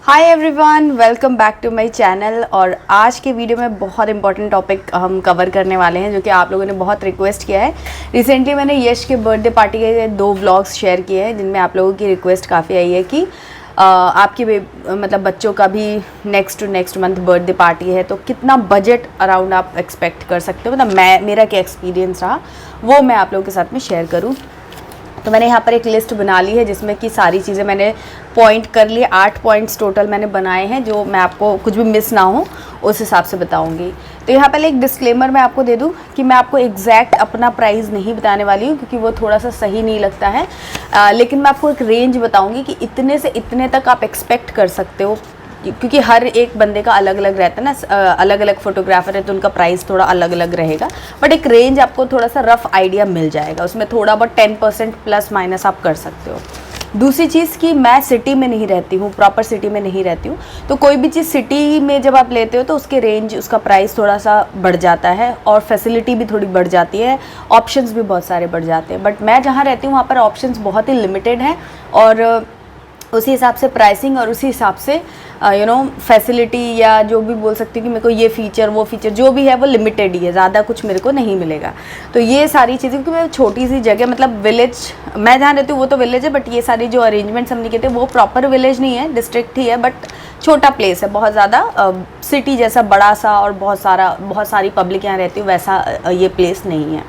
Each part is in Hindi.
Hi everyone, welcome back to my channel. और आज के वीडियो में बहुत इंपॉर्टेंट टॉपिक हम कवर करने वाले हैं जो कि आप लोगों ने बहुत रिक्वेस्ट किया है। रिसेंटली मैंने यश के बर्थडे पार्टी के 2 व्लॉग्स शेयर किए हैं जिनमें आप लोगों की रिक्वेस्ट काफ़ी आई है कि आपके मतलब बच्चों का भी next to next month birthday party है, तो कितना बजट अराउंड आप एक्सपेक्ट कर सकते हो, मतलब मेरा क्या एक्सपीरियंस रहा वो मैं आप लोगों के साथ में शेयर करूँ। तो मैंने यहाँ पर एक लिस्ट बना ली है जिसमें कि सारी चीज़ें मैंने पॉइंट कर लिए। 8 पॉइंट्स टोटल मैंने बनाए हैं जो मैं आपको कुछ भी मिस ना हो उस हिसाब से बताऊंगी। तो यहाँ पहले एक डिस्क्लेमर मैं आपको दे दूँ कि मैं आपको एग्जैक्ट अपना प्राइस नहीं बताने वाली हूँ क्योंकि वो थोड़ा सा सही नहीं लगता है, लेकिन मैं आपको एक रेंज बताऊँगी कि इतने से इतने तक आप एक्सपेक्ट कर सकते हो, क्योंकि हर एक बंदे का अलग अलग रहता है ना, अलग अलग फोटोग्राफर है तो उनका प्राइस थोड़ा अलग अलग रहेगा। बट एक रेंज आपको थोड़ा सा रफ आइडिया मिल जाएगा, उसमें थोड़ा बहुत 10% प्लस माइनस आप कर सकते हो। दूसरी चीज़ कि मैं सिटी में नहीं रहती हूँ, प्रॉपर सिटी में नहीं रहती हूँ, तो कोई भी चीज़ सिटी में जब आप लेते हो तो उसके रेंज, उसका प्राइस थोड़ा सा बढ़ जाता है और फैसिलिटी भी थोड़ी बढ़ जाती है, ऑप्शंस भी बहुत सारे बढ़ जाते हैं। बट मैं जहाँ रहती हूँ वहाँ पर ऑप्शंस बहुत ही लिमिटेड हैं और उसी हिसाब से प्राइसिंग और उसी हिसाब से फैसिलिटी या जो भी बोल सकती हूँ कि मेरे को ये फ़ीचर वो फ़ीचर जो भी है वो लिमिटेड ही है, ज़्यादा कुछ मेरे को नहीं मिलेगा। तो ये सारी चीज़ें, क्योंकि मैं छोटी सी जगह, मतलब विलेज, मैं जहाँ रहती हूँ वो तो विलेज है, बट ये सारी जो अरेंजमेंट्स हमने किए थे वो प्रॉपर विलेज नहीं है, डिस्ट्रिक्ट ही है, बट छोटा प्लेस है, बहुत ज़्यादा सिटी जैसा बड़ा सा और बहुत सारी पब्लिक यहाँ रहती है वैसा ये प्लेस नहीं है।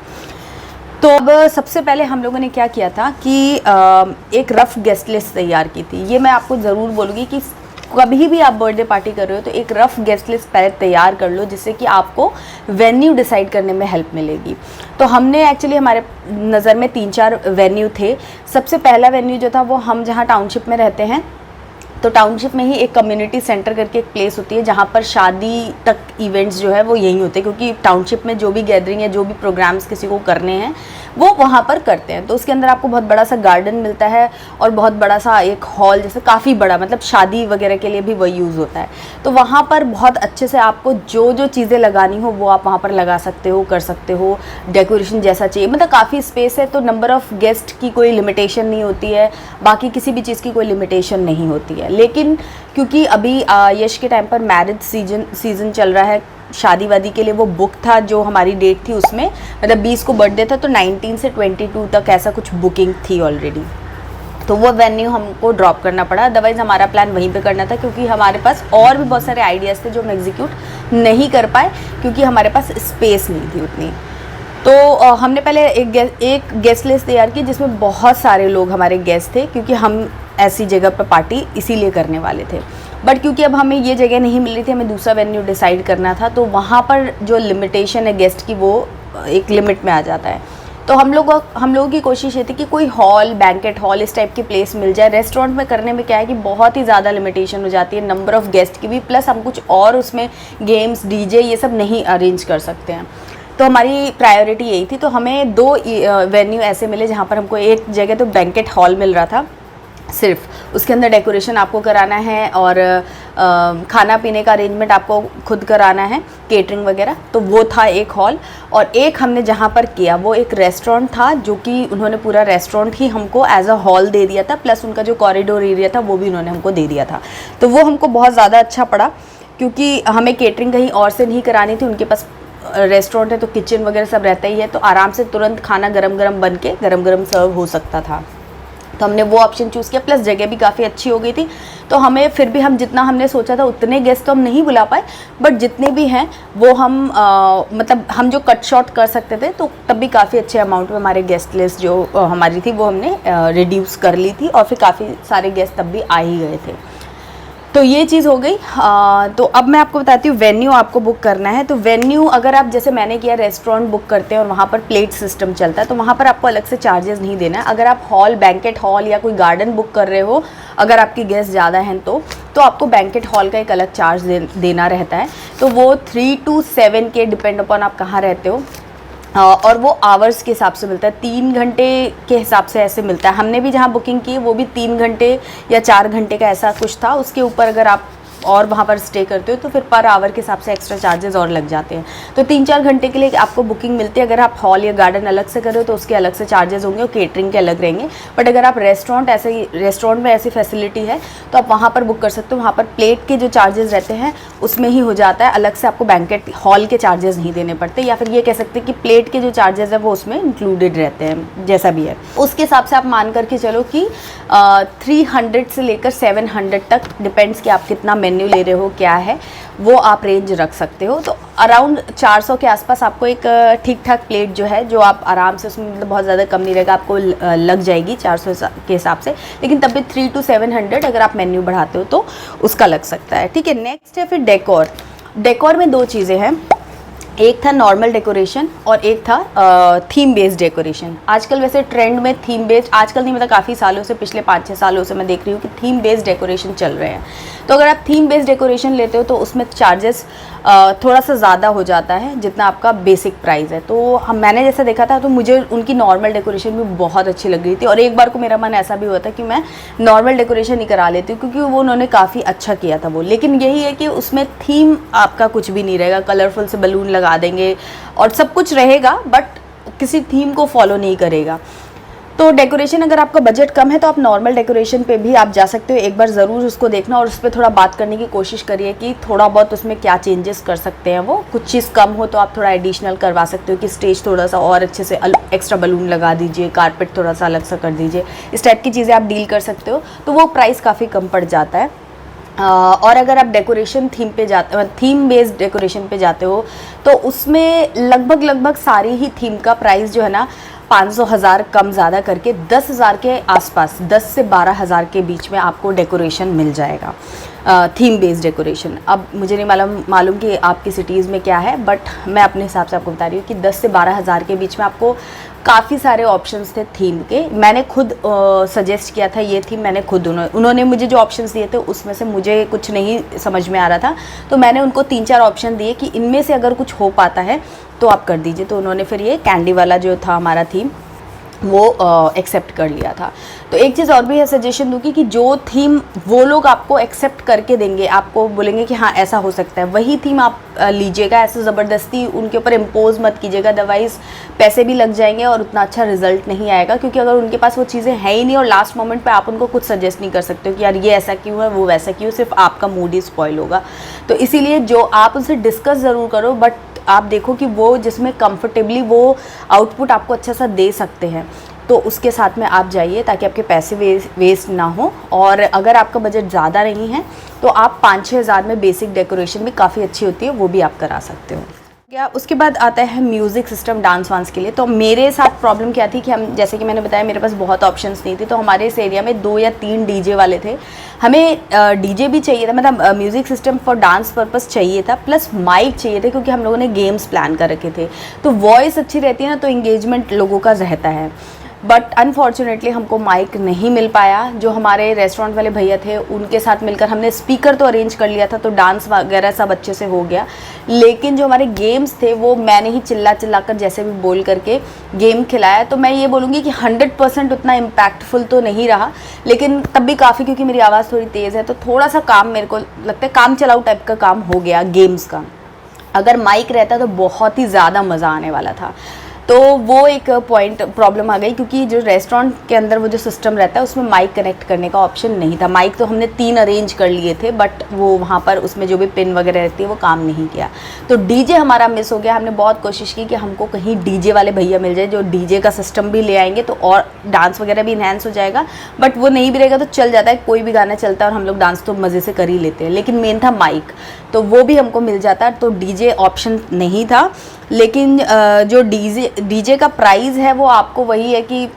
तो अब सबसे पहले हम लोगों ने क्या किया था कि एक रफ़ गेस्ट लिस्ट तैयार की थी। ये मैं आपको ज़रूर बोलूँगी कि कभी भी आप बर्थडे पार्टी कर रहे हो तो एक रफ़ गेस्ट लिस्ट पहले तैयार कर लो, जिससे कि आपको वेन्यू डिसाइड करने में हेल्प मिलेगी। तो हमने एक्चुअली, हमारे नज़र में 3-4 वेन्यू थे। सबसे पहला वेन्यू जो था वो हम जहाँ टाउनशिप में रहते हैं, तो टाउनशिप में ही एक कम्युनिटी सेंटर करके एक प्लेस होती है जहाँ पर शादी तक इवेंट्स जो है वो यहीं होते हैं, क्योंकि टाउनशिप में जो भी गैदरिंग या जो भी प्रोग्राम्स किसी को करने हैं वो वहाँ पर करते हैं। तो उसके अंदर आपको बहुत बड़ा सा गार्डन मिलता है और बहुत बड़ा सा एक हॉल, जैसे काफ़ी बड़ा, मतलब शादी वगैरह के लिए भी वही यूज़ होता है। तो वहाँ पर बहुत अच्छे से आपको जो जो चीज़ें लगानी हो वो आप वहाँ पर लगा सकते हो, कर सकते हो, डेकोरेशन जैसा चाहिए, मतलब काफ़ी स्पेस है। तो नंबर ऑफ़ गेस्ट की कोई लिमिटेशन नहीं होती है, बाकी किसी भी चीज़ की कोई लिमिटेशन नहीं होती है। लेकिन क्योंकि अभी यश के टाइम पर मैरिज सीजन चल रहा है, शादी वादी के लिए वो बुक था, जो हमारी डेट थी उसमें, मतलब 20 को बर्थडे था तो 19 से 22 तक ऐसा कुछ बुकिंग थी ऑलरेडी। तो वो वेन्यू हमको ड्रॉप करना पड़ा, अदरवाइज़ हमारा प्लान वहीं पे करना था, क्योंकि हमारे पास और भी बहुत सारे आइडियाज़ थे जो हम एग्जीक्यूट नहीं कर पाए क्योंकि हमारे पास स्पेस नहीं थी उतनी। तो हमने पहले एक गेस्ट लिस्ट तैयार की जिसमें बहुत सारे लोग हमारे गेस्ट थे, क्योंकि हम ऐसी जगह पर पार्टी इसीलिए करने वाले थे। बट क्योंकि अब हमें ये जगह नहीं मिल रही थी, हमें दूसरा वेन्यू डिसाइड करना था, तो वहाँ पर जो लिमिटेशन है गेस्ट की वो एक लिमिट में आ जाता है। तो हम लोगों की कोशिश ये थी कि कोई हॉल, बैंकेट हॉल, इस टाइप की प्लेस मिल जाए। रेस्टोरेंट में करने में क्या है कि बहुत ही ज़्यादा लिमिटेशन हो जाती है नंबर ऑफ़ गेस्ट की भी, प्लस हम कुछ और उसमें गेम्स, डीजे ये सब नहीं अरेंज कर सकते हैं। तो हमारी प्रायोरिटी यही थी। तो हमें 2 वेन्यू ऐसे मिले जहाँ पर हमको एक जगह तो बैंकेट हॉल मिल रहा था, सिर्फ उसके अंदर डेकोरेशन आपको कराना है और खाना पीने का अरेंजमेंट आपको खुद कराना है, केटरिंग वगैरह, तो वो था एक हॉल। और एक हमने जहाँ पर किया वो एक रेस्टोरेंट था, जो कि उन्होंने पूरा रेस्टोरेंट ही हमको एज अ हॉल दे दिया था, प्लस उनका जो कॉरिडोर एरिया था वो भी उन्होंने हमको दे दिया था। तो वो हमको बहुत ज़्यादा अच्छा पड़ा, क्योंकि हमें केटरिंग कहीं और से नहीं करानी थी, उनके पास रेस्टोरेंट है तो किचन वगैरह सब रहता ही है, तो आराम से तुरंत खाना गरम गरम बन के गरम गरम सर्व हो सकता था। तो हमने वो ऑप्शन चूज़ किया, प्लस जगह भी काफ़ी अच्छी हो गई थी। तो हमें फिर भी, हम जितना हमने सोचा था उतने गेस्ट तो हम नहीं बुला पाए, बट जितने भी हैं वो हम मतलब हम जो कट शॉर्ट कर सकते थे, तो तब भी काफ़ी अच्छे अमाउंट में हमारे गेस्ट लिस्ट जो हमारी थी वो हमने रिड्यूस कर ली थी, और फिर काफ़ी सारे गेस्ट तब भी आ ही गए थे। तो ये चीज़ हो गई। तो अब मैं आपको बताती हूँ वेन्यू आपको बुक करना है। तो वेन्यू अगर आप, जैसे मैंने किया, रेस्टोरेंट बुक करते हैं और वहाँ पर प्लेट सिस्टम चलता है, तो वहाँ पर आपको अलग से चार्जेस नहीं देना है। अगर आप हॉल, बैंकेट हॉल या कोई गार्डन बुक कर रहे हो, अगर आपके गेस्ट ज़्यादा हैं तो आपको बैंकेट हॉल का एक अलग चार्ज देना रहता है। तो वो 3 to 7 के डिपेंड अपॉन आप कहाँ रहते हो, और वो आवर्स के हिसाब से मिलता है, 3 घंटे के हिसाब से ऐसे मिलता है। हमने भी जहाँ बुकिंग की वो भी 3 घंटे या 4 घंटे का ऐसा कुछ था। उसके ऊपर अगर आप और वहाँ पर स्टे करते हो तो फिर पर आवर के हिसाब से एक्स्ट्रा चार्जेस और लग जाते हैं। तो 3-4 घंटे के लिए आपको बुकिंग मिलती है। अगर आप हॉल या गार्डन अलग से कर रहे हो तो उसके अलग से चार्जेस होंगे और केटरिंग के अलग रहेंगे। बट अगर आप रेस्टोरेंट में ऐसी फैसिलिटी है तो आप वहाँ पर बुक कर सकते हो। वहाँ पर प्लेट के जो चार्जेस रहते हैं उसमें ही हो जाता है, अलग से आपको बैंकेट हॉल के चार्जेस नहीं देने पड़ते, या फिर ये कह सकते हैं कि प्लेट के जो चार्जेस है वो उसमें इंक्लूडेड रहते हैं, जैसा भी है। उसके हिसाब से आप मान करके चलो कि 300 से लेकर 700 तक, डिपेंड्स कि आप कितना मेन्यू ले रहे हो क्या है, वो आप रेंज रख सकते हो। तो अराउंड 400 के आसपास आपको एक ठीक ठाक प्लेट जो है, जो आप आराम से उसमें मतलब बहुत ज़्यादा कम नहीं रहेगा, आपको लग जाएगी 400 के हिसाब से। लेकिन तब भी 300 to 700 अगर आप मेन्यू बढ़ाते हो तो उसका लग सकता है। ठीक है, नेक्स्ट है फिर डेकोर। डेकोर में 2 चीज़ें हैं, एक था नॉर्मल डेकोरेशन और एक था थीम बेस्ड डेकोरेशन। आजकल वैसे ट्रेंड में थीम बेस्ड, आजकल नहीं मतलब काफ़ी सालों से, पिछले 5-6 सालों से मैं देख रही हूँ कि थीम बेस्ड डेकोरेशन चल रहे हैं। तो अगर आप थीम बेस्ड डेकोरेशन लेते हो तो उसमें चार्जेस थोड़ा सा ज़्यादा हो जाता है जितना आपका बेसिक प्राइस है। तो मैंने जैसा देखा था तो मुझे उनकी नॉर्मल डेकोरेशन भी बहुत अच्छी लग रही थी, और एक बार को मेरा मन ऐसा भी हुआ था कि मैं नॉर्मल डेकोरेशन ही करा लेती हूँ, क्योंकि वो उन्होंने काफ़ी अच्छा किया था वो। लेकिन यही है कि उसमें थीम आपका कुछ भी नहीं रहेगा, कलरफुल से बलून लगा देंगे और सब कुछ रहेगा बट किसी थीम को फॉलो नहीं करेगा। तो डेकोरेशन अगर आपका बजट कम है तो आप नॉर्मल डेकोरेशन पे भी आप जा सकते हो। एक बार ज़रूर उसको देखना और उस पर थोड़ा बात करने की कोशिश करिए कि थोड़ा बहुत उसमें क्या चेंजेस कर सकते हैं। वो कुछ चीज़ कम हो तो आप थोड़ा एडिशनल करवा सकते हो कि स्टेज थोड़ा सा और अच्छे से एक्स्ट्रा बलून लगा दीजिए, कारपेट थोड़ा सा अलग सा कर दीजिए, इस टाइप की चीज़ें आप डील कर सकते हो। तो वो प्राइस काफ़ी कम पड़ जाता है। और अगर आप डेकोरेशन थीम पे जाते, थीम बेस्ड डेकोरेशन पे जाते हो तो उसमें लगभग सारी ही थीम का प्राइस जो है ना 500-1000 कम ज़्यादा करके 10,000 के आसपास, 10 से 12,000 के बीच में आपको डेकोरेशन मिल जाएगा, थीम बेस्ड डेकोरेशन। अब मुझे नहीं मालूम कि आपकी सिटीज़ में क्या है, बट मैं अपने हिसाब से आपको बता रही हूँ कि 10 से 12,000 के बीच में आपको काफ़ी सारे ऑप्शंस थे थीम के। मैंने खुद सजेस्ट किया था ये थीम, मैंने खुद उन्होंने मुझे जो ऑप्शंस दिए थे उसमें से मुझे कुछ नहीं समझ में आ रहा था, तो मैंने उनको 3-4 ऑप्शन दिए कि इनमें से अगर कुछ हो पाता है तो आप कर दीजिए। तो उन्होंने फिर ये कैंडी वाला जो था हमारा थीम वो एक्सेप्ट कर लिया था। तो एक चीज़ और भी है, सजेशन दूँगी कि जो थीम वो लोग आपको एक्सेप्ट करके देंगे, आपको बोलेंगे कि हाँ ऐसा हो सकता है, वही थीम आप लीजिएगा। ऐसे ज़बरदस्ती उनके ऊपर इम्पोज मत कीजिएगा, अदरवाइज़ पैसे भी लग जाएंगे और उतना अच्छा रिजल्ट नहीं आएगा। क्योंकि अगर उनके पास वो चीज़ें हैं ही नहीं और लास्ट मोमेंट पे आप उनको कुछ सजेस्ट नहीं कर सकते हो कि यार ये ऐसा क्यों है, वो वैसा क्यों, सिर्फ आपका मूड ही स्पॉइल होगा। तो इसीलिए जो आप उनसे डिस्कस ज़रूर करो, बट आप देखो कि वो जिसमें कंफर्टेबली वो आउटपुट आपको अच्छा सा दे सकते हैं, तो उसके साथ में आप जाइए ताकि आपके पैसे वेस्ट ना हो। और अगर आपका बजट ज़्यादा नहीं है तो आप 5-6 हज़ार में बेसिक डेकोरेशन भी काफ़ी अच्छी होती है, वो भी आप करा सकते हो। क्या उसके बाद आता है म्यूज़िक सिस्टम डांस वांस के लिए। तो मेरे साथ प्रॉब्लम क्या थी कि हम, जैसे कि मैंने बताया, मेरे पास बहुत ऑप्शंस नहीं थे। तो हमारे इस एरिया में 2 या 3 डीजे वाले थे। हमें डीजे भी चाहिए था, मतलब music system for dance purpose चाहिए था, प्लस माइक चाहिए थे, क्योंकि हम लोगों ने गेम्स प्लान कर रखे थे। तो वॉइस अच्छी रहती है ना, तो इंगेजमेंट लोगों का रहता है। बट अनफॉर्चुनेटली हमको माइक नहीं मिल पाया। जो हमारे रेस्टोरेंट वाले भैया थे उनके साथ मिलकर हमने स्पीकर तो अरेंज कर लिया था, तो डांस वगैरह सब अच्छे से हो गया। लेकिन जो हमारे गेम्स थे वो मैंने ही चिल्ला कर जैसे भी बोल करके गेम खिलाया। तो मैं ये बोलूँगी कि 100% उतना इम्पैक्टफुल तो नहीं रहा, लेकिन तब भी काफ़ी, क्योंकि मेरी आवाज़ थोड़ी तेज़ है तो थोड़ा सा काम, मेरे को लगता है काम चलाऊ टाइप का काम हो गया गेम्स का। अगर माइक रहता तो बहुत ही ज़्यादा मज़ा आने वाला था। तो वो एक पॉइंट प्रॉब्लम आ गई, क्योंकि जो रेस्टोरेंट के अंदर वो जो सिस्टम रहता है उसमें माइक कनेक्ट करने का ऑप्शन नहीं था। माइक तो हमने 3 अरेंज कर लिए थे, बट वो वहाँ पर उसमें जो भी पिन वगैरह रहती है वो काम नहीं किया। तो डीजे हमारा मिस हो गया। हमने बहुत कोशिश की कि हमको कहीं डीजे वाले भैया मिल जाए जो डीजे का सिस्टम भी ले आएंगे, तो और डांस वगैरह भी इन्हेंस हो जाएगा। बट वो नहीं भी रहेगा तो चल जाता है, कोई भी गाना चलता है और हम लोग डांस तो मज़े से कर ही लेते हैं। लेकिन मेन था माइक, तो वो भी हमको मिल जाता, तो डीजे ऑप्शन नहीं था। लेकिन जो डीजे का प्राइस है वो आपको वही है कि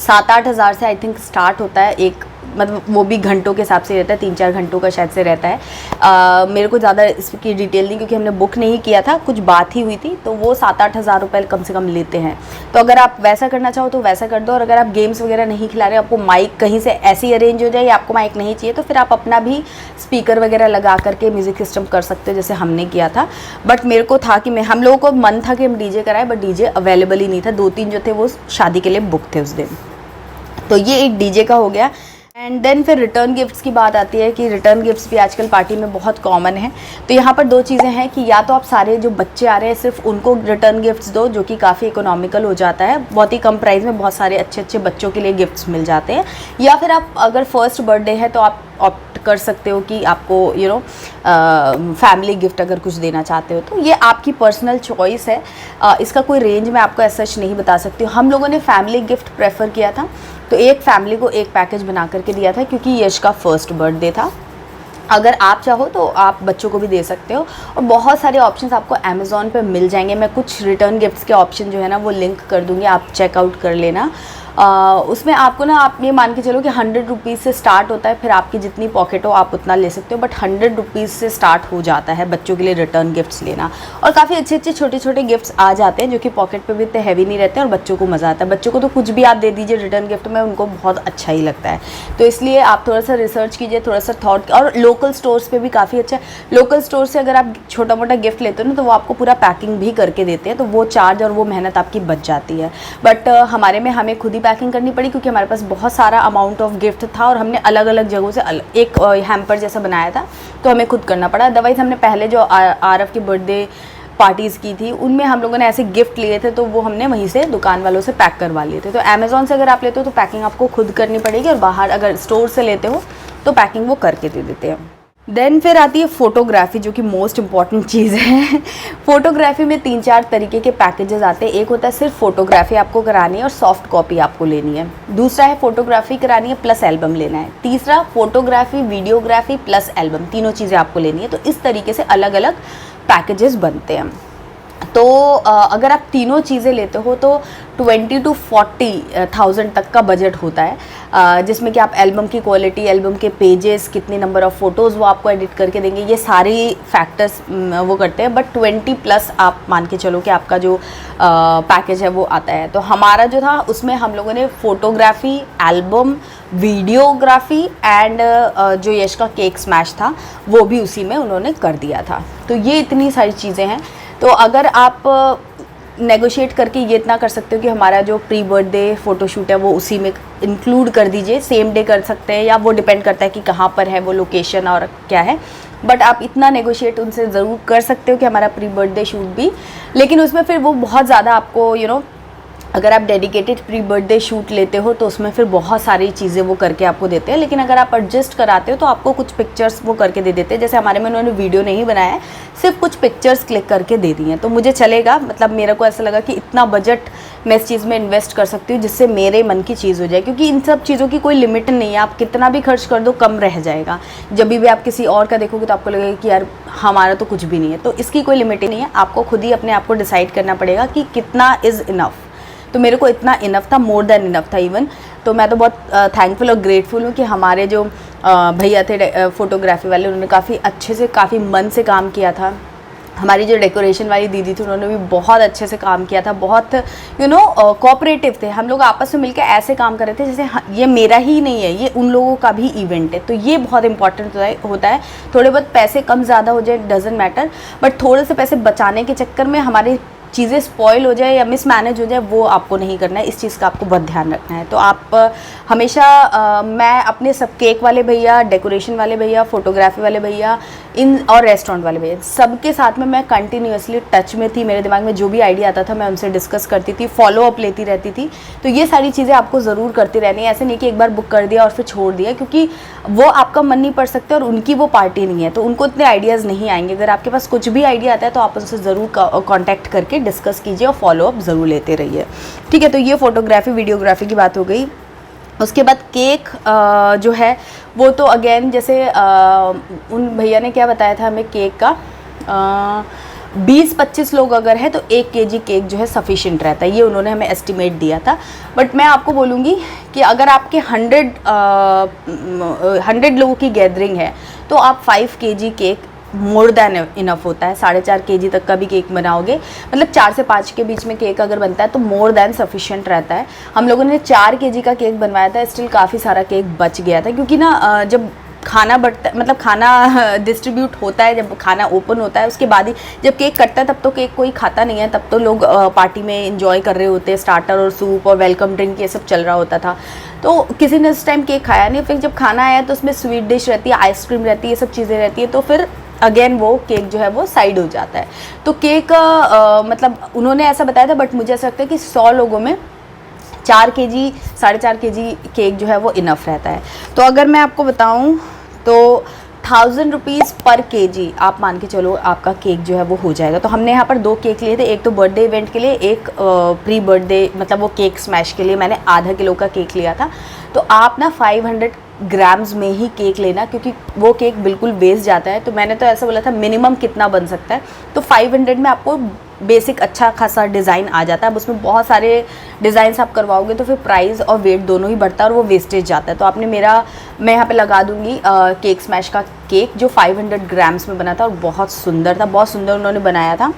7-8 हज़ार से आई थिंक स्टार्ट होता है एक, मतलब वो भी घंटों के हिसाब से रहता है, 3-4 घंटों का शायद से रहता है। मेरे को ज़्यादा इसकी डिटेल नहीं, क्योंकि हमने बुक नहीं किया था, कुछ बात ही हुई थी। तो वो 7-8 हज़ार रुपये कम से कम लेते हैं। तो अगर आप वैसा करना चाहो तो वैसा कर दो। और अगर आप गेम्स वगैरह नहीं खिला रहे, आपको माइक कहीं से ऐसी अरेंज हो जाए या आपको माइक नहीं चाहिए, तो फिर आप अपना भी स्पीकर वगैरह लगा करके म्यूज़िक सिस्टम कर सकते हो, जैसे हमने किया था। बट मेरे को था कि हम लोगों को मन था कि हम डीजे कराएं, बट डीजे अवेलेबल ही नहीं था। 2-3 जो थे वो शादी के लिए बुक थे उस दिन। तो ये एक डीजे का हो गया। एंड देन फिर रिटर्न गिफ्ट्स की बात आती है कि रिटर्न गिफ्ट्स भी आजकल पार्टी में बहुत कॉमन है। तो यहाँ पर दो चीज़ें हैं कि या तो आप सारे जो बच्चे आ रहे हैं सिर्फ उनको रिटर्न गिफ्ट्स दो, जो कि काफ़ी इकोनॉमिकल हो जाता है, बहुत ही कम प्राइस में बहुत सारे अच्छे अच्छे बच्चों के लिए गिफ्ट्स मिल जाते हैं। या फिर आप अगर फर्स्ट बर्थडे है तो आप ऑप्ट कर सकते हो कि आपको फैमिली गिफ्ट अगर कुछ देना चाहते हो, तो ये आपकी पर्सनल चॉइस है। इसका कोई रेंज मैं आपको ऐसा नहीं बता सकती हूँ। हम लोगों ने फैमिली गिफ्ट प्रेफर किया था, तो एक फैमिली को एक पैकेज बना करके दिया था क्योंकि यश का फर्स्ट बर्थडे था। अगर आप चाहो तो आप बच्चों को भी दे सकते हो, और बहुत सारे ऑप्शंस आपको अमेज़ॉन पे मिल जाएंगे। मैं कुछ रिटर्न गिफ्ट्स के ऑप्शन जो है ना वो लिंक कर दूँगी, आप चेकआउट कर लेना। उसमें आपको ना, आप ये मान के चलो कि 100 रुपीज़ से स्टार्ट होता है, फिर आपकी जितनी पॉकेट हो आप उतना ले सकते हो, बट 100 रुपीज़ से स्टार्ट हो जाता है बच्चों के लिए रिटर्न गिफ्ट्स लेना। और काफ़ी अच्छे अच्छे छोटे छोटे गिफ्ट्स आ जाते हैं जो कि पॉकेट पे भी इतने हैवी नहीं रहते हैं, और बच्चों को मज़ा आता है। बच्चों को तो कुछ भी आप दे दीजिए रिटर्न गिफ्ट में, उनको बहुत अच्छा ही लगता है। तो इसलिए आप थोड़ा सा रिसर्च कीजिए, थोड़ा सा थॉट, और लोकल स्टोर्स पर भी काफ़ी अच्छा है। लोकल स्टोर से अगर आप छोटा मोटा गिफ्ट लेते हो ना, तो वो आपको पूरा पैकिंग भी करके देते हैं, तो वो चार्ज और वो मेहनत आपकी बच जाती है। बट हमारे में हमें खुद ही पैकिंग करनी पड़ी क्योंकि हमारे पास बहुत सारा अमाउंट ऑफ गिफ्ट था, और हमने अलग अलग जगहों से एक हैम्पर जैसा बनाया था, तो हमें खुद करना पड़ा। अदरवाइज़ हमने पहले जो आरव की बर्थडे पार्टीज़ की थी उनमें हम लोगों ने ऐसे गिफ्ट लिए थे, तो वो हमने वहीं से दुकान वालों से पैक करवा लिए थे। तो अमेज़ॉन से अगर आप लेते हो तो पैकिंग आपको खुद करनी पड़ेगी, और बाहर अगर स्टोर से लेते हो तो पैकिंग वो करके दे देते हैं। देन फिर आती है फ़ोटोग्राफी, जो कि मोस्ट इम्पॉर्टेंट चीज़ है। फ़ोटोग्राफी में 3-4 तरीके के पैकेजेस आते हैं। एक होता है सिर्फ फ़ोटोग्राफी आपको करानी है और सॉफ्ट कॉपी आपको लेनी है। दूसरा है फ़ोटोग्राफी करानी है प्लस एल्बम लेना है। तीसरा फ़ोटोग्राफी, वीडियोग्राफी प्लस एल्बम, तीनों चीज़ें आपको लेनी है। तो इस तरीके से अलग अलग पैकेजेस बनते हैं। तो अगर आप तीनों चीज़ें लेते हो तो 20 to 40,000 तक का बजट होता है, जिसमें कि आप एल्बम की क्वालिटी, एल्बम के पेजेस, कितने नंबर ऑफ़ फ़ोटोज़ वो आपको एडिट करके देंगे, ये सारी फैक्टर्स वो करते हैं। बट 20 प्लस आप मान के चलो कि आपका जो पैकेज है वो आता है। तो हमारा जो था उसमें हम लोगों ने फ़ोटोग्राफी, एल्बम, वीडियोग्राफी एंड जो यश का केक स्मैश था वो भी उसी में उन्होंने कर दिया था। तो ये इतनी सारी चीज़ें हैं। तो अगर आप नेगोशिएट करके ये इतना कर सकते हो कि हमारा जो प्री बर्थडे फ़ोटोशूट है वो उसी में इंक्लूड कर दीजिए, सेम डे कर सकते हैं, या वो डिपेंड करता है कि कहाँ पर है वो लोकेशन और क्या है। बट आप इतना नेगोशिएट उनसे ज़रूर कर सकते हो कि हमारा प्री बर्थडे शूट भी, लेकिन उसमें फिर वो बहुत ज़्यादा आपको अगर आप डेडिकेटेड प्री बर्थडे शूट लेते हो तो उसमें फिर बहुत सारी चीज़ें वो करके आपको देते हैं। लेकिन अगर आप एडजस्ट कराते हो तो आपको कुछ पिक्चर्स वो करके दे देते हैं। जैसे हमारे में उन्होंने वीडियो नहीं बनाया है, सिर्फ कुछ पिक्चर्स क्लिक करके दे दी हैं, तो मुझे चलेगा। मतलब मेरे को ऐसा लगा कि इतना बजट मैं इस चीज़ में इन्वेस्ट कर सकती हूँ जिससे मेरे मन की चीज़ हो जाए, क्योंकि इन सब चीज़ों की कोई लिमिट नहीं है। आप कितना भी खर्च कर दो कम रह जाएगा। जब भी आप किसी और का देखोगे तो आपको लगेगा कि यार हमारा तो कुछ भी नहीं है। तो इसकी कोई लिमिट ही नहीं है, आपको खुद ही अपने आप को डिसाइड करना पड़ेगा कि कितना इज़ इनफ। तो मेरे को इतना इनफ था, मोर देन इनफ था इवन। तो मैं तो बहुत थैंकफुल और ग्रेटफुल हूँ कि हमारे जो भैया थे फ़ोटोग्राफी वाले, उन्होंने काफ़ी अच्छे से, काफ़ी मन से काम किया था। हमारी जो डेकोरेशन वाली दीदी थी उन्होंने भी बहुत अच्छे से काम किया था, बहुत कोऑपरेटिव थे। हम लोग आपस में मिलकर ऐसे काम कर रहे थे जैसे ये मेरा ही नहीं है, ये उन लोगों का भी इवेंट है। तो ये बहुत इंपॉर्टेंट होता है। थोड़े बहुत पैसे कम ज़्यादा हो जाए डजेंट मैटर, बट थोड़े से पैसे बचाने के चक्कर में हमारी चीज़ें स्पॉइल हो जाए या मिसमैनेज हो जाए, वो आपको नहीं करना है। इस चीज़ का आपको बहुत ध्यान रखना है। तो आप हमेशा मैं अपने सब केक वाले भैया, डेकोरेशन वाले भैया, फ़ोटोग्राफी वाले भैया इन और रेस्टोरेंट वाले भैया, सबके साथ में मैं कंटिन्यूसली टच में थी। मेरे दिमाग में जो भी आइडिया आता था मैं उनसे डिस्कस करती थी, फॉलो अप लेती रहती थी। तो ये सारी चीज़ें आपको ज़रूर करती रहनी है। ऐसे नहीं कि एक बार बुक कर दिया और फिर छोड़ दिया, क्योंकि वो आपका मन नहीं पड़ सकते और उनकी वो पार्टी नहीं है, तो उनको इतने आइडियाज़ नहीं आएंगे। अगर आपके पास कुछ भी आइडिया आता है तो आप उनसे ज़रूर कॉन्टैक्ट करके डिस्कस कीजिए और फॉलो अप ज़रूर लेते रहिए, ठीक है। तो ये फ़ोटोग्राफी, वीडियोग्राफी की बात हो गई। उसके बाद केक जो है वो तो अगेन जैसे उन भैया ने क्या बताया था हमें, केक का 20-25 लोग अगर है तो 1 kg केक जो है सफिशिएंट रहता है, ये उन्होंने हमें एस्टिमेट दिया था। बट मैं आपको बोलूँगी कि अगर आपके 100 लोगों की गैदरिंग है तो आप 5 kg cake more than enough होता है। 4.5 kg तक का भी केक बनाओगे, मतलब 4 से 5 के बीच में केक अगर बनता है तो मोर देन सफिशिएंट रहता है। हम लोगों ने 4 kg का केक बनवाया था, स्टिल काफ़ी सारा केक बच गया था, क्योंकि ना जब खाना बढ़ता, मतलब खाना डिस्ट्रीब्यूट होता है, जब खाना ओपन होता है उसके बाद ही जब केक कटता है तब तो केक कोई खाता नहीं है, तब तो लोग पार्टी में एंजॉय कर रहे होते हैं, स्टार्टर और सूप और वेलकम ड्रिंक ये सब चल रहा होता था। तो किसी ने उस टाइम केक खाया नहीं, फिर जब खाना आया तो उसमें स्वीट डिश रहती है, आइसक्रीम रहती है, ये सब चीज़ें रहती है, तो फिर अगेन वो केक जो है वो साइड हो जाता है। तो केक मतलब उन्होंने ऐसा बताया था, बट मुझे ऐसा लगता है कि 100 लोगों में 4 kg 4.5 kg केक जो है वो इनफ रहता है। तो अगर मैं आपको बताऊं तो 1000 रुपीज़ पर केजी आप मान के चलो आपका केक जो है वो हो जाएगा। तो हमने यहाँ पर 2 केक लिए थे, एक तो बर्थडे इवेंट के लिए, एक प्री बर्थडे मतलब वो केक स्मैश के लिए मैंने आधा किलो का केक लिया था। तो आप ना 500 ग्राम्स में ही केक लेना, क्योंकि वो केक बिल्कुल वेस्ट जाता है। तो मैंने तो ऐसा बोला था मिनिमम कितना बन सकता है, तो 500 में आपको बेसिक अच्छा खासा डिज़ाइन आ जाता है। अब उसमें बहुत सारे डिज़ाइंस आप करवाओगे तो फिर प्राइस और वेट दोनों ही बढ़ता है और वो वेस्टेज जाता है। तो आपने मैं यहाँ पे लगा दूँगी केक स्मैश का केक जो 500 ग्राम्स में बना था और बहुत सुंदर था, बहुत सुंदर उन्होंने बनाया था।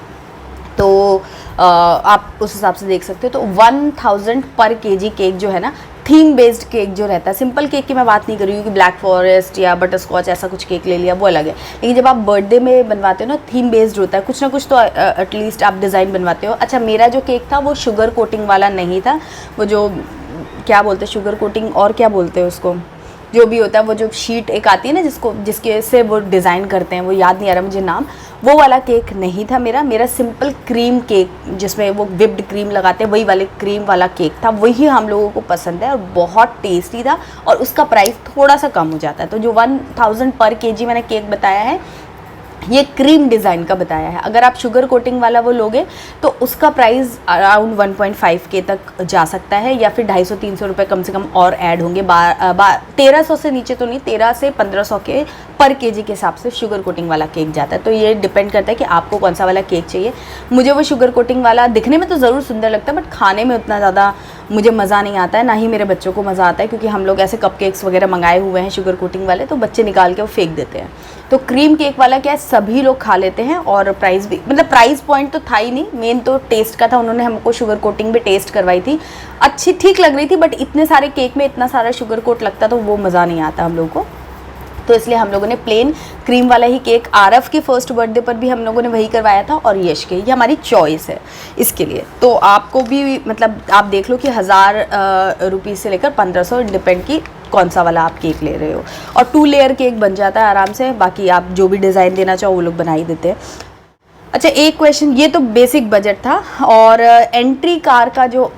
तो आप उस हिसाब से देख सकते हो। तो 1000 पर केजी केक जो है ना, थीम बेस्ड केक जो रहता है, सिंपल केक की मैं बात नहीं कर रही हूँ कि ब्लैक फॉरेस्ट या बटर स्कॉच ऐसा कुछ केक ले लिया वो अलग है, लेकिन जब आप बर्थडे में बनवाते हो ना, थीम बेस्ड होता है, कुछ ना कुछ तो एटलीस्ट आप डिज़ाइन बनवाते हो। अच्छा, मेरा जो केक था वो शुगर कोटिंग वाला नहीं था, वो जो क्या बोलते हैं शुगर कोटिंग और क्या बोलते हैं उसको, जो भी होता है वो जो शीट एक आती है ना जिसके से वो डिज़ाइन करते हैं, वो याद नहीं आ रहा मुझे नाम, वो वाला केक नहीं था मेरा सिंपल क्रीम केक जिसमें वो विप्ड क्रीम लगाते हैं, वही वाले क्रीम वाला केक था, वही हम लोगों को पसंद है और बहुत टेस्टी था और उसका प्राइस थोड़ा सा कम हो जाता है। तो जो 1000 पर केजी मैंने केक बताया है ये क्रीम डिज़ाइन का बताया है। अगर आप शुगर कोटिंग वाला वो लोगे तो उसका प्राइस अराउंड 1.5K तक जा सकता है, या फिर 250-300 रुपये कम से कम और ऐड होंगे। 1300 से नीचे तो नहीं, 1300 से 1500 के पर केजी के हिसाब से शुगर कोटिंग वाला केक जाता है। तो ये डिपेंड करता है कि आपको कौन सा वाला केक चाहिए। मुझे वो शुगर कोटिंग वाला दिखने में तो ज़रूर सुंदर लगता है, बट खाने में उतना ज़्यादा मुझे मज़ा नहीं आता है, ना ही मेरे बच्चों को मज़ा आता है, क्योंकि हम लोग ऐसे कपकेक्स वगैरह मंगाए हुए हैं शुगर कोटिंग वाले, तो बच्चे निकाल के वो फेंक देते हैं। तो क्रीम केक वाला क्या है, सभी लोग खा लेते हैं और प्राइस भी, मतलब प्राइस पॉइंट तो था ही नहीं, मेन तो टेस्ट का था। उन्होंने हमको शुगर कोटिंग भी टेस्ट करवाई थी, अच्छी ठीक लग रही थी, बट इतने सारे केक में इतना सारा शुगर कोट लगता तो वो मज़ा नहीं आता हम लोगों को। तो इसलिए हम लोगों ने प्लेन क्रीम वाला ही केक, आरव की फर्स्ट बर्थडे पर भी हम लोगों ने वही करवाया था, और यश के, ये हमारी चॉइस है इसके लिए। तो आपको भी मतलब आप देख लो कि 1000 रुपीज़ से लेकर 1500 डिपेंड की कौन सा वाला आप केक ले रहे हो, और 2 लेयर केक बन जाता है आराम से। बाकी आप जो भी डिज़ाइन देना चाहो वो लोग बना ही देते हैं। अच्छा, एक क्वेश्चन, ये तो बेसिक बजट था, और एंट्री कार का जो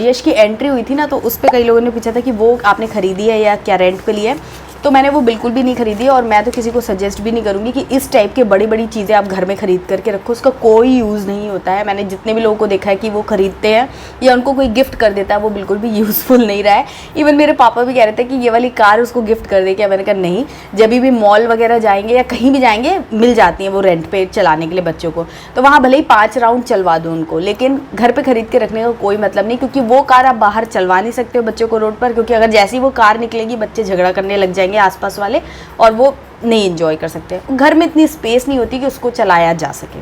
यश की एंट्री हुई थी ना, तो उस पर कई लोगों ने पूछा था कि वो आपने ख़रीदी है या क्या रेंट पे लिया है। तो मैंने वो बिल्कुल भी नहीं खरीदी, और मैं तो किसी को सजेस्ट भी नहीं करूँगी कि इस टाइप के बड़ी बड़ी चीज़ें आप घर में ख़रीद करके रखो, उसका कोई यूज़ नहीं होता है। मैंने जितने भी लोगों को देखा है कि वो ख़रीदते हैं या उनको कोई गिफ्ट कर देता है, वो बिल्कुल भी यूज़फुल नहीं रहा है। इवन मेरे पापा भी कह रहे थे कि ये वाली कार उसको गिफ्ट कर दे क्या, मैंने कहा नहीं, जब भी मॉल वगैरह जाएंगे या कहीं भी जाएंगे मिल जाती हैं वो रेंट पे चलाने के लिए बच्चों को, तो वहाँ भले ही 5 राउंड चलवा दो उनको, लेकिन घर पर खरीद के रखने का कोई मतलब नहीं, क्योंकि वो कार आप बाहर चलवा नहीं सकते हो बच्चों को रोड पर, क्योंकि अगर जैसी वो कार निकलेगी बच्चे झगड़ा करने लग जाएंगे आसपास वाले, और वो नहीं एंजॉय कर सकते। घर में इतनी स्पेस नहीं होती कि उसको चलाया जा सके,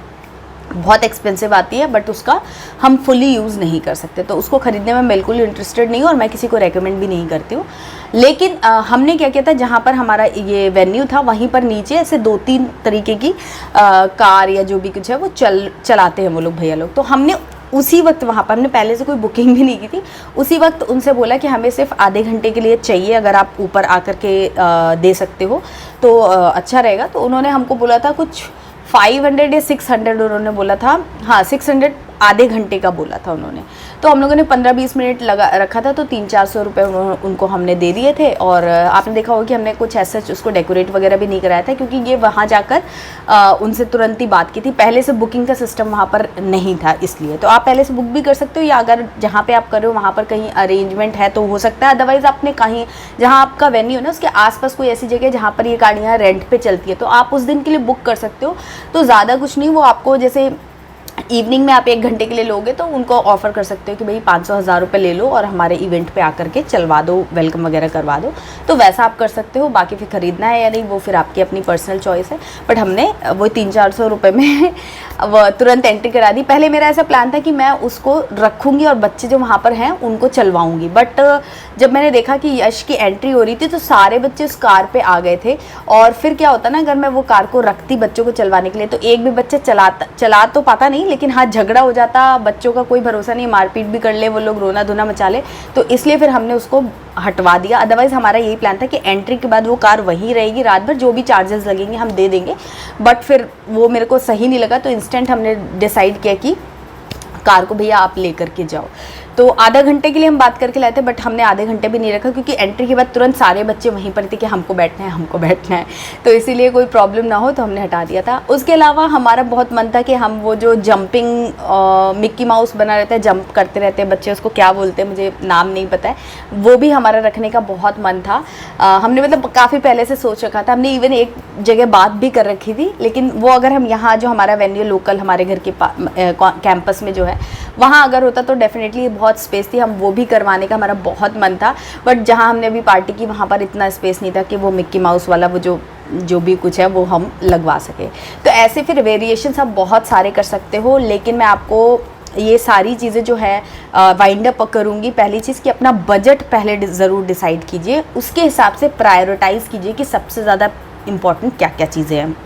बहुत एक्सपेंसिव आती है, बट उसका हम फुली यूज़ नहीं कर सकते। तो उसको ख़रीदने में बिल्कुल इंटरेस्टेड नहीं हूँ, और मैं किसी को रेकमेंड भी नहीं करती हूँ। लेकिन हमने क्या किया था, जहाँ पर हमारा ये वेन्यू था वहीं पर नीचे ऐसे 2-3 तरीके की कार या जो भी कुछ है वो चलाते हैं वो लोग भैया लोग। तो हमने उसी वक्त वहाँ पर, हमने पहले से कोई बुकिंग भी नहीं की थी, उसी वक्त उनसे बोला कि हमें सिर्फ आधे घंटे के लिए चाहिए, अगर आप ऊपर आकर के दे सकते हो तो अच्छा रहेगा। तो उन्होंने हमको बोला था कुछ 500 या 600 उन्होंने बोला था, हाँ 600 आधे घंटे का बोला था उन्होंने। तो हम लोगों ने 15-20 मिनट लगा रखा था, तो 300-400 रुपये उनको हमने दे दिए थे। और आपने देखा होगा कि हमने कुछ ऐसा उसको डेकोरेट वगैरह भी नहीं कराया था, क्योंकि ये वहाँ जाकर उनसे तुरंत ही बात की थी, पहले से बुकिंग का सिस्टम वहाँ पर नहीं था इसलिए। तो आप पहले से बुक भी कर सकते हो, या अगर जहाँ पे आप कर रहे हो वहाँ पर कहीं अरेंजमेंट है तो हो सकता है, अदरवाइज़ आपने कहीं जहाँ आपका वेन्यू है ना उसके आसपास कोई ऐसी जगह जहाँ पर ये गाड़ियाँ रेंट पे चलती है, तो आप उस दिन के लिए बुक कर सकते हो। तो ज़्यादा कुछ नहीं, वो आपको जैसे इवनिंग में आप 1 घंटे के लिए लोगे तो उनको ऑफ़र कर सकते हो कि भाई 500-1000 रुपये ले लो और हमारे इवेंट पे आकर के चलवा दो, वेलकम वगैरह करवा दो। तो वैसा आप कर सकते हो। बाकी फिर ख़रीदना है या नहीं वो फिर आपकी अपनी पर्सनल चॉइस है। बट हमने वो 300-400 रुपये में वो तुरंत एंट्री करा दी। पहले मेरा ऐसा प्लान था कि मैं उसको रखूँगी और बच्चे जो वहाँ पर हैं उनको चलवाऊँगी। बट जब मैंने देखा कि यश की एंट्री हो रही थी तो सारे बच्चे उस कार पर आ गए थे। और फिर क्या होता ना, अगर मैं वो कार को रखती बच्चों को चलवाने के लिए तो एक भी बच्चा चला तो पाता नहीं, लेकिन हाँ झगड़ा हो जाता, बच्चों का कोई भरोसा नहीं, मारपीट भी कर ले वो लोग, रोना धोना मचा ले। तो इसलिए फिर हमने उसको हटवा दिया। अदरवाइज़ हमारा यही प्लान था कि एंट्री के बाद वो कार वहीं रहेगी रात भर, जो भी चार्जेस लगेंगे हम दे देंगे। बट फिर वो मेरे को सही नहीं लगा तो इंस्टेंट हमने डिसाइड किया कि कार को भैया आप ले करके जाओ। तो आधा घंटे के लिए हम बात करके लाए थे, बट हमने आधे घंटे भी नहीं रखा क्योंकि एंट्री के बाद तुरंत सारे बच्चे वहीं पर थे कि हमको बैठना है, हमको बैठना है। तो इसीलिए कोई प्रॉब्लम ना हो तो हमने हटा दिया था। उसके अलावा हमारा बहुत मन था कि हम वो जो जंपिंग मिक्की माउस बना रहता है, जंप करते रहते हैं बच्चे, उसको क्या बोलते हैं मुझे नाम नहीं पता है, वो भी हमारा रखने का बहुत मन था। हमने मतलब काफ़ी पहले से सोच रखा था। हमने इवन एक जगह बात भी कर रखी थी, लेकिन वो अगर हम यहाँ जो हमारा वेन्यू लोकल हमारे घर के कैंपस में जो है वहाँ अगर होता तो डेफिनेटली बहुत स्पेस थी, हम वो भी करवाने का हमारा बहुत मन था। बट जहाँ हमने अभी पार्टी की वहाँ पर इतना स्पेस नहीं था कि वो मिक्की माउस वाला वो जो भी कुछ है वो हम लगवा सके। तो ऐसे फिर वेरिएशंस आप बहुत सारे कर सकते हो, लेकिन मैं आपको ये सारी चीज़ें जो है वाइंड अप करूँगी। पहली चीज़ कि अपना बजट पहले ज़रूर डिसाइड कीजिए, उसके हिसाब से प्रायोरिटाइज़ कीजिए कि सबसे ज़्यादा इम्पॉर्टेंट क्या क्या चीज़ें हैं।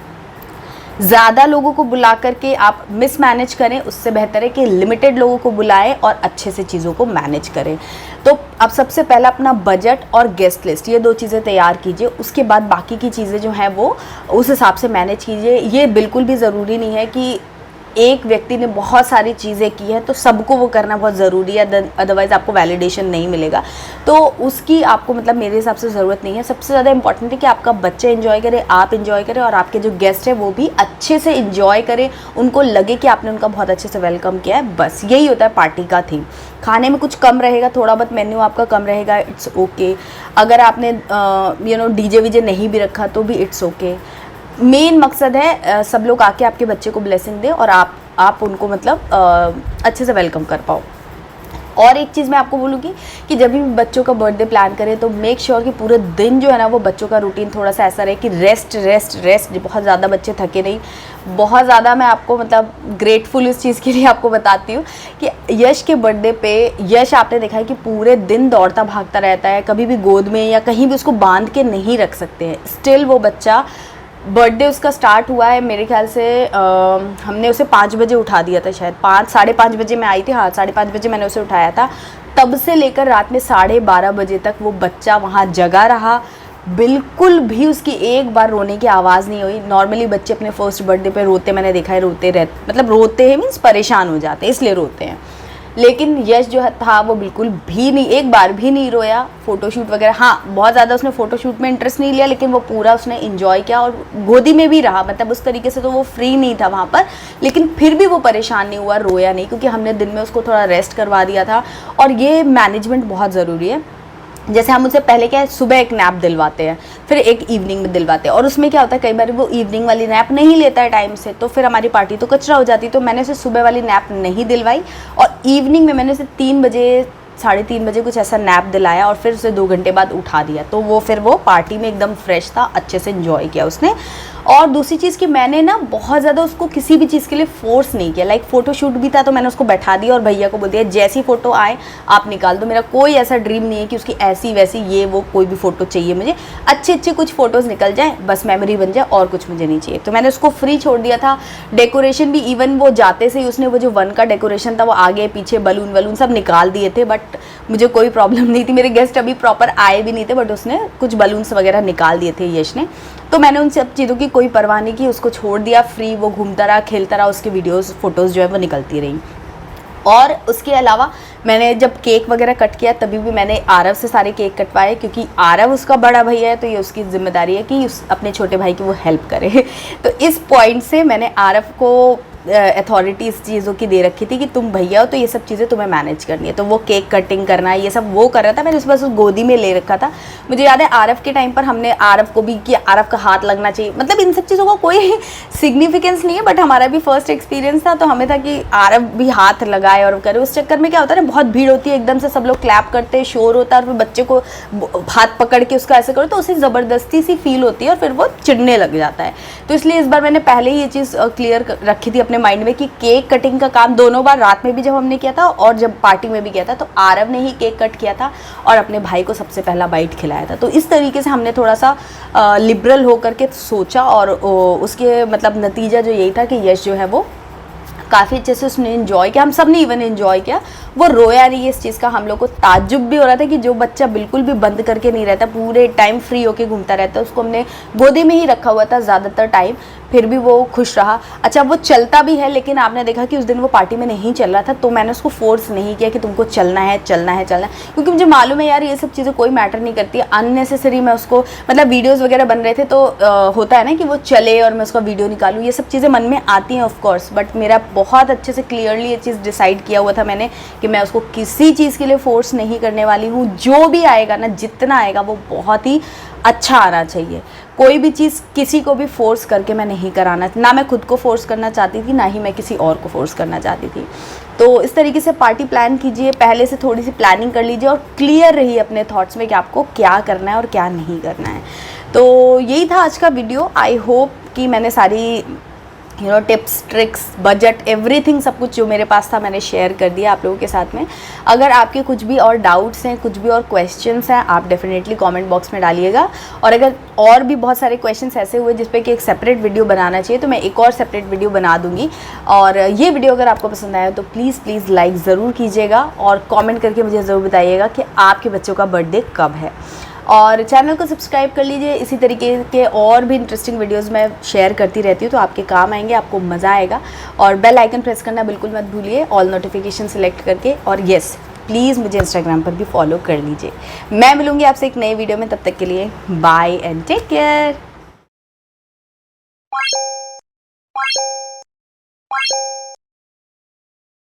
ज़्यादा लोगों को बुला करके आप मिसमैनेज करें, उससे बेहतर है कि लिमिटेड लोगों को बुलाएं और अच्छे से चीज़ों को मैनेज करें। तो अब सबसे पहला अपना बजट और गेस्ट लिस्ट, ये 2 चीज़ें तैयार कीजिए। उसके बाद बाकी की चीज़ें जो हैं वो उस हिसाब से मैनेज कीजिए। ये बिल्कुल भी ज़रूरी नहीं है कि एक व्यक्ति ने बहुत सारी चीज़ें की है तो सबको वो करना बहुत ज़रूरी है, अदरवाइज़ आपको वैलिडेशन नहीं मिलेगा। तो उसकी आपको मतलब मेरे हिसाब से ज़रूरत नहीं है। सबसे ज़्यादा इंपॉर्टेंट है कि आपका बच्चा एंजॉय करे, आप एंजॉय करें और आपके जो गेस्ट हैं वो भी अच्छे से एंजॉय करें, उनको लगे कि आपने उनका बहुत अच्छे से वेलकम किया है। बस यही होता है पार्टी का थीम। खाने में कुछ कम रहेगा, थोड़ा बहुत मेन्यू आपका कम रहेगा, इट्स ओके। अगर आपने डीजे वीजे नहीं भी रखा तो भी इट्स ओके। मेन मकसद है सब लोग आके आपके बच्चे को ब्लेसिंग दें और आप उनको मतलब अच्छे से वेलकम कर पाओ। और एक चीज़ मैं आपको बोलूँगी कि जब भी बच्चों का बर्थडे प्लान करें तो मेक श्योर कि पूरे दिन जो है ना वो बच्चों का रूटीन थोड़ा सा ऐसा रहे कि रेस्ट रेस्ट रेस्ट, बहुत ज़्यादा बच्चे थके नहीं। बहुत ज़्यादा मैं आपको मतलब ग्रेटफुल इस चीज़ के लिए आपको बताती हूँ कि यश के बर्थडे पे यश आपने देखा है कि पूरे दिन दौड़ता भागता रहता है, कभी भी गोद में या कहीं भी उसको बांध के नहीं रख सकते हैं। स्टिल वो बच्चा, बर्थडे उसका स्टार्ट हुआ है मेरे ख्याल से हमने उसे 5 बजे उठा दिया था, शायद 5-5:30 बजे मैं आई थी, हाँ 5:30 बजे मैंने उसे उठाया था। तब से लेकर रात में 12:30 बजे तक वो बच्चा वहाँ जगा रहा, बिल्कुल भी उसकी एक बार रोने की आवाज़ नहीं हुई। नॉर्मली बच्चे अपने फर्स्ट बर्थडे पे रोते, मैंने देखा है, रोते हैं मीन्स परेशान हो जाते हैं इसलिए रोते हैं। लेकिन यश जो था वो बिल्कुल भी नहीं, एक बार भी नहीं रोया। फ़ोटोशूट वगैरह, हाँ बहुत ज़्यादा उसने फ़ोटोशूट में इंटरेस्ट नहीं लिया, लेकिन वो पूरा उसने इन्जॉय किया और गोदी में भी रहा। मतलब उस तरीके से तो वो फ्री नहीं था वहाँ पर, लेकिन फिर भी वो परेशान नहीं हुआ, रोया नहीं, क्योंकि हमने दिन में उसको थोड़ा रेस्ट करवा दिया था। और ये मैनेजमेंट बहुत ज़रूरी है। जैसे हम उनसे पहले क्या है, सुबह एक नैप दिलवाते हैं, फिर एक इवनिंग में दिलवाते हैं, और उसमें क्या होता है कई बार वो इवनिंग वाली नैप नहीं लेता है टाइम से, तो फिर हमारी पार्टी तो कचरा हो जाती। तो मैंने उसे सुबह वाली नैप नहीं दिलवाई और इवनिंग में मैंने उसे 3 बजे 3:30 बजे कुछ ऐसा नैप दिलाया और फिर उसे 2 घंटे बाद उठा दिया। तो वो फिर वो पार्टी में एकदम फ्रेश था, अच्छे से इन्जॉय किया उसने। और दूसरी चीज़ कि मैंने ना बहुत ज़्यादा उसको किसी भी चीज़ के लिए फोर्स नहीं किया। लाइक फ़ोटोशूट भी था तो मैंने उसको बैठा दिया और भैया को बोल दिया जैसी फ़ोटो आए आप निकाल दो। मेरा कोई ऐसा ड्रीम नहीं है कि उसकी ऐसी वैसी ये वो कोई भी फ़ोटो चाहिए मुझे, अच्छे कुछ फ़ोटोज़ निकल जाए, बस मेमोरी बन जाए, और कुछ मुझे नहीं चाहिए। तो मैंने उसको फ्री छोड़ दिया था। डेकोरेशन भी इवन वो जाते से ही उसने वो जो 1 का डेकोरेशन था वो आगे पीछे बलून वलून सब निकाल दिए थे, बट मुझे कोई प्रॉब्लम नहीं थी। मेरे गेस्ट अभी प्रॉपर आए भी नहीं थे, बट उसने कुछ बलून्स वगैरह निकाल दिए थे यश ने। तो मैंने उन सब चीज़ों की कोई परवाह नहीं की, उसको छोड़ दिया फ्री, वो घूमता रहा, खेलता रहा, उसके वीडियोस फोटोज़ जो है वो निकलती रही। और उसके अलावा मैंने जब केक वगैरह कट किया तभी भी मैंने आरव से सारे केक कटवाए, क्योंकि आरव उसका बड़ा भैया है तो ये उसकी जिम्मेदारी है कि अपने छोटे भाई की वो हेल्प करे। तो इस पॉइंट से मैंने आरव को अथॉरिटी इस चीज़ों की दे रखी थी कि तुम भैया हो तो ये सब चीज़ें तुम्हें मैनेज करनी है। तो वो केक कटिंग करना ये सब वो कर रहा था, मैंने उस बस गोदी में ले रखा था। मुझे याद है आरव के टाइम पर हमने आरव को भी कि आरव का हाथ लगना चाहिए, मतलब इन सब चीज़ों का कोई सिग्निफिकेंस नहीं है, बट हमारा भी फर्स्ट एक्सपीरियंस था तो हमें था कि आरव भी हाथ लगाए और करे। उस चक्कर में क्या होता है ना, बहुत भीड़ होती है, एकदम से सब लोग क्लैप करते हैं, शोर होता है, और फिर बच्चे को हाथ पकड़ के उसका ऐसे करो तो उसे ज़बरदस्ती सी फील होती है और फिर वो चिढ़ने लग जाता है। तो इसलिए इस बार मैंने पहले ही ये चीज़ क्लियर रखी थी अपने माइंड में कि केक कटिंग का काम दोनों बार, रात में भी जब हमने किया था और जब पार्टी में भी किया था, तो आरव ने ही केक कट किया था और अपने भाई को सबसे पहला बाइट खिलाया था। तो इस तरीके से हमने थोड़ा सा लिबरल होकर के सोचा और उसके मतलब नतीजा जो यही था कि यश जो है वो काफ़ी अच्छे से उसने इन्जॉय किया, हम सब ने इवन इन्जॉय किया। वो रोया नहीं है इस चीज़ का, हम लोग को ताज्जुब भी हो रहा था कि जो बच्चा बिल्कुल भी बंद करके नहीं रहता, पूरे टाइम फ्री होके घूमता रहता है, उसको हमने गोदी में ही रखा हुआ था ज़्यादातर टाइम, फिर भी वो खुश रहा। अच्छा वो चलता भी है, लेकिन आपने देखा कि उस दिन वो पार्टी में नहीं चल रहा था, तो मैंने उसको फोर्स नहीं किया कि तुमको चलना है चलना है चलना है, क्योंकि मुझे मालूम है यार ये सब चीज़ें कोई मैटर नहीं करती है। अननेसेसरी मैं उसको, मतलब वीडियोज़ वगैरह बन रहे थे तो होता है ना कि वो चले और मैं उसका वीडियो निकालूँ, ये सब चीज़ें मन में आती हैं ऑफकोर्स, बट मेरा बहुत अच्छे से क्लियरली ये चीज़ डिसाइड किया हुआ था मैंने कि मैं उसको किसी चीज़ के लिए फ़ोर्स नहीं करने वाली हूँ। जो भी आएगा ना, जितना आएगा वो बहुत ही अच्छा आना चाहिए। कोई भी चीज़ किसी को भी फोर्स करके मैं नहीं कराना, ना मैं खुद को फोर्स करना चाहती थी, ना ही मैं किसी और को फोर्स करना चाहती थी। तो इस तरीके से पार्टी प्लान कीजिए, पहले से थोड़ी सी प्लानिंग कर लीजिए और क्लियर रहिए अपने थॉट्स में कि आपको क्या करना है और क्या नहीं करना है। तो यही था आज का वीडियो। आई होप कि मैंने सारी टिप्स, ट्रिक्स, बजट, एवरीथिंग, सब कुछ जो मेरे पास था मैंने शेयर कर दिया आप लोगों के साथ में। अगर आपके कुछ भी और डाउट्स हैं, कुछ भी और क्वेश्चंस हैं, आप डेफिनेटली कमेंट बॉक्स में डालिएगा। और अगर और भी बहुत सारे क्वेश्चंस ऐसे हुए जिस पे कि एक सेपरेट वीडियो बनाना चाहिए, तो मैं एक और सेपरेट वीडियो बना दूंगी। और ये वीडियो अगर आपको पसंद आया तो प्लीज़ लाइक ज़रूर कीजिएगा और कॉमेंट करके मुझे ज़रूर बताइएगा कि आपके बच्चों का बर्थडे कब है। और चैनल को सब्सक्राइब कर लीजिए, इसी तरीके के और भी इंटरेस्टिंग वीडियोस मैं शेयर करती रहती हूँ, तो आपके काम आएंगे, आपको मज़ा आएगा। और बेल आइकन प्रेस करना बिल्कुल मत भूलिए, ऑल नोटिफिकेशन सेलेक्ट करके। और येस, प्लीज़ मुझे इंस्टाग्राम पर भी फॉलो कर लीजिए। मैं मिलूँगी आपसे एक नए वीडियो में, तब तक के लिए बाय एंड टेक केयर।